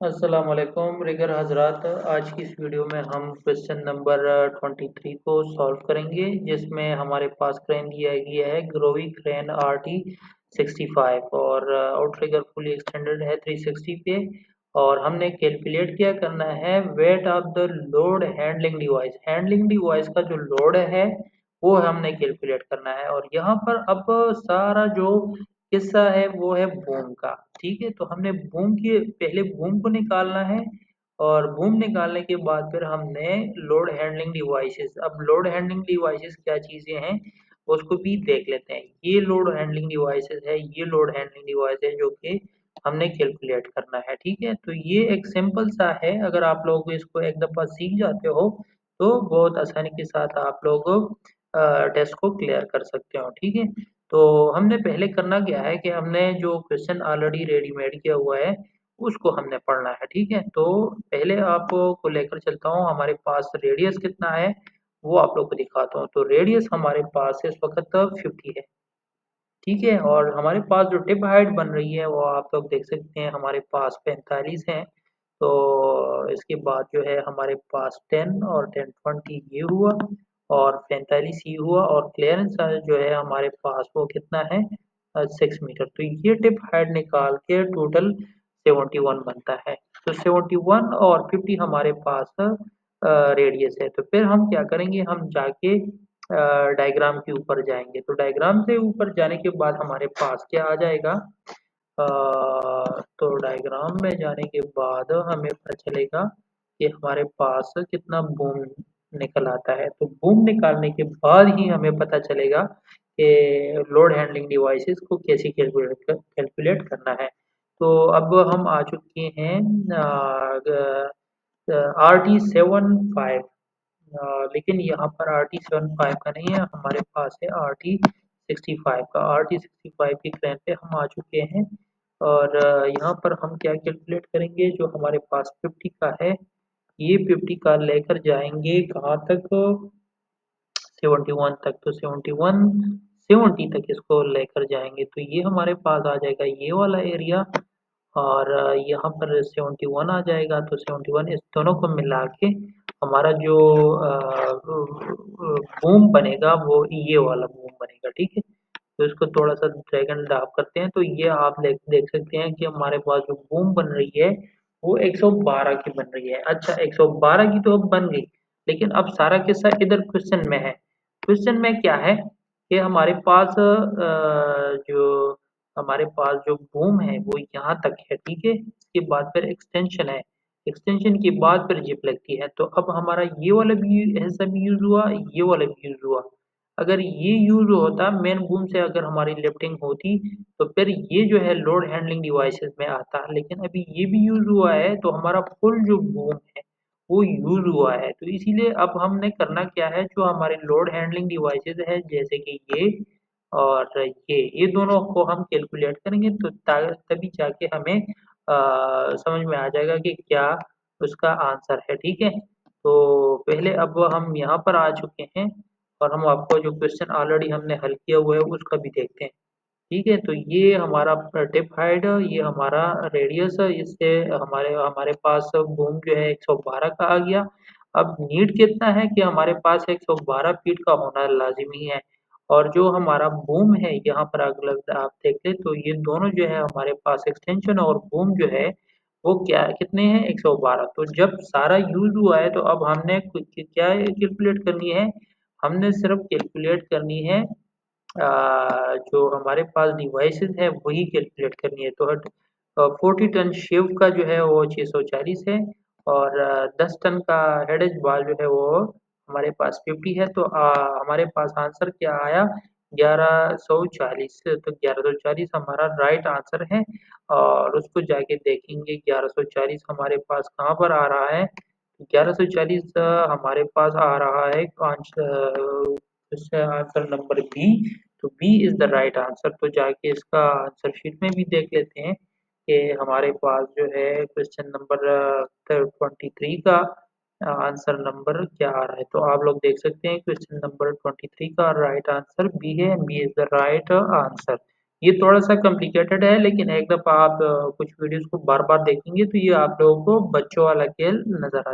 अस्सलाम वालेकुम रिगर हजरात। आज की इस वीडियो में हम क्वेश्चन नंबर 23 को सॉल्व करेंगे, जिसमें हमारे पास क्रेन दिया गया है ग्रोवी क्रेन RT65 और आउटरिगर फुली एक्सटेंडेड है 360 पे। और हमने कैलकुलेट क्या करना है, weight of the load handling device का जो लोड है वो हमने कैलकुलेट करना है। और यहाँ पर अब सारा जो किस्सा है वो है बूम का। ठीक है, तो हमने बूम की पहले बूम को निकालना है, और बूम निकालने के बाद फिर हमने लोड हैंडलिंग डिवाइसेस, अब लोड हैंडलिंग डिवाइसेस क्या चीजें हैं उसको भी देख लेते हैं। ये लोड हैंडलिंग डिवाइसेस है, ये लोड हैंडलिंग डिवाइस है जो कि हमने कैलकुलेट करना है। ठीक है, तो ये एक सिंपल सा है, अगर आप लोग इसको एक दफा सीख जाते हो तो बहुत आसानी के साथ आप लोग टेस्ट को क्लियर कर सकते हो। ठीक है, तो हमने पहले करना क्या है कि हमने जो क्वेश्चन ऑलरेडी रेडीमेड किया हुआ है उसको हमने पढ़ना है। ठीक है, तो पहले आपको लेकर चलता हूँ, हमारे पास रेडियस कितना है वो आप लोग को दिखाता हूँ। तो रेडियस हमारे पास इस वक्त 50 है। ठीक है, और हमारे पास जो टिप हाइट बन रही है वो आप लोग देख सकते हैं, हमारे पास 45 है। तो इसके बाद जो है हमारे पास 10 और 10 20 ये हुआ, और 45 ये हुआ, और क्लियरेंस जो है हमारे पास वो कितना है 6 मीटर। तो ये टिप हाइट निकाल के टोटल 71 बनता है। तो 71 और 50 हमारे पास रेडियस है। तो फिर हम क्या करेंगे, हम जाके डायग्राम के ऊपर जाएंगे। तो डायग्राम से ऊपर जाने के बाद हमारे पास क्या आ जाएगा, तो डायग्राम में जाने के बाद हमें पता चलेगा कि हमारे पास कितना बूम निकल आता है। तो बूम निकालने के बाद ही हमें पता चलेगा कि लोड हैंडलिंग डिवाइसेस को कैसे कैलकुलेट करना है। तो अब हम आ चुके हैं RT75, लेकिन यहाँ पर RT75 का नहीं है, हमारे पास है RT65 का। RT65 की क्रेन पे हम आ चुके हैं, और यहाँ पर हम क्या कैलकुलेट करेंगे, जो हमारे पास 50 का है ये 50 का लेकर जाएंगे कहाँ तक, 71 तक। तो 71 70 तक इसको लेकर जाएंगे तो ये हमारे पास आ जाएगा ये वाला एरिया, और यहाँ पर 71 आ जाएगा। तो 71 इस दोनों को मिला के हमारा जो बूम बनेगा वो ये वाला बूम बनेगा। ठीक है, तो इसको थोड़ा सा ड्रैग एंड ड्रॉप करते हैं, तो ये आप देख सकते हैं कि हमारे पास जो बूम बन रही है वो 112 की बन रही है। अच्छा, 112 की तो अब बन गई, लेकिन अब सारा किस्सा इधर क्वेश्चन में है। क्वेश्चन में क्या है कि हमारे पास जो बूम है वो यहाँ तक है। ठीक है, इसके बाद फिर एक्सटेंशन है, एक्सटेंशन के बाद फिर जिप लगती है। तो अब हमारा ये वाला भी हिस्सा भी यूज हुआ, ये वाला भी यूज हुआ। अगर ये यूज होता मेन बूम से, अगर हमारी लिफ्टिंग होती तो फिर ये जो है लोड हैंडलिंग डिवाइसेस में आता, लेकिन अभी ये भी यूज हुआ है तो हमारा फुल जो बूम है वो यूज हुआ है। तो इसीलिए अब हमने करना क्या है, जो हमारे लोड हैंडलिंग डिवाइसेस है जैसे कि ये और ये दोनों को हम कैलकुलेट करेंगे, तो तभी जाके हमें समझ में आ जाएगा कि क्या उसका आंसर है। ठीक है, तो पहले अब हम यहाँ पर आ चुके हैं, और हम आपको जो क्वेश्चन ऑलरेडी हमने हल किया हुआ है उसका भी देखते हैं। ठीक है, तो ये हमारा टिप हाइट, ये हमारा रेडियस, इससे हमारे हमारे पास बूम जो है 112 का आ गया। अब नीड कितना है कि हमारे पास 112 फीट का होना लाजिमी है, और जो हमारा बूम है यहाँ पर अगर आप देखें तो ये दोनों जो है हमारे पास एक्सटेंशन और बूम जो है वो क्या कितने हैं 112। तो जब सारा यूज हुआ है तो अब हमने क्या कैलकुलेट करनी है, हमने सिर्फ कैलकुलेट करनी है जो हमारे पास डिवाइसेस है वही कैलकुलेट करनी है। तो 40 टन शिव का जो है वो 640 है, और 10 टन का हेडेज बाल जो है वो हमारे पास 50 है। तो हमारे पास आंसर क्या आया, 1140। तो 1140 हमारा राइट आंसर है, और उसको जाके देखेंगे 1140 हमारे पास कहाँ पर आ रहा है। 1140 हमारे पास आ रहा है आंसर नंबर बी। तो B is the right answer. तो जाके इसका आंसर शीट में भी देख लेते हैं कि हमारे पास जो है क्वेश्चन नंबर 23 का आंसर नंबर क्या आ रहा है। तो आप लोग देख सकते हैं क्वेश्चन नंबर 23 का राइट आंसर बी है, B is the right answer. ये थोड़ा-सा कॉम्प्लिकेटेड है लेकिन एक दफ़ा आप कुछ वीडियोज़ को बार-बार देखेंगे तो ये आप लोगों को बच्चों वाला खेल नज़र आ जाएगा।